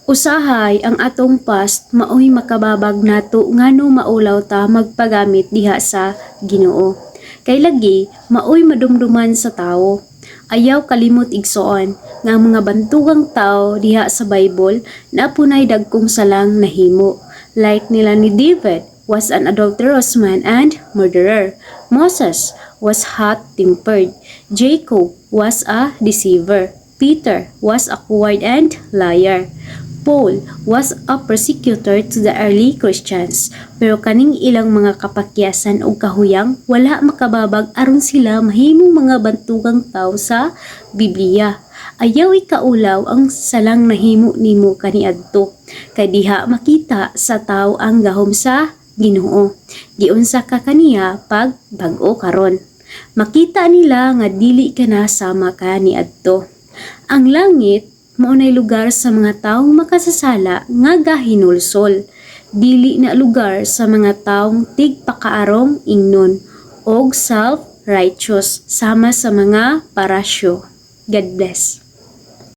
Usahay ang atong past maoy makababag nato ngano maulaw ta magpagamit diha sa Ginoo. Kay lagi maoy madumduman sa tawo. Ayaw kalimot igsoon nga ang mga bantugang tao diha sa Bible napunay dagkong salang nahimo. Like nila ni David was an adulterous man and murderer. Moses was hot-tempered. Jacob was a deceiver. Peter was a coward and liar. Paul was a persecutor to the early Christians, pero kaning ilang mga kapakyasan o kahuyang wala makababag aron sila mahimong mga bantugang tao sa Biblia. Ayaw ikaulaw ang salang nahimo nimo kaniadto, kay diha makita sa tao ang gahom sa Ginoo. Giunsa ka kaniya pag bag-o karon. Makita nila nga dili ka na sama ka niadto. Ang langit maunay lugar sa mga taong makasasala nga gahinulsol, dili na lugar sa mga taong tigpakaarong ingnon og self-righteous sama sa mga parasyo. God bless.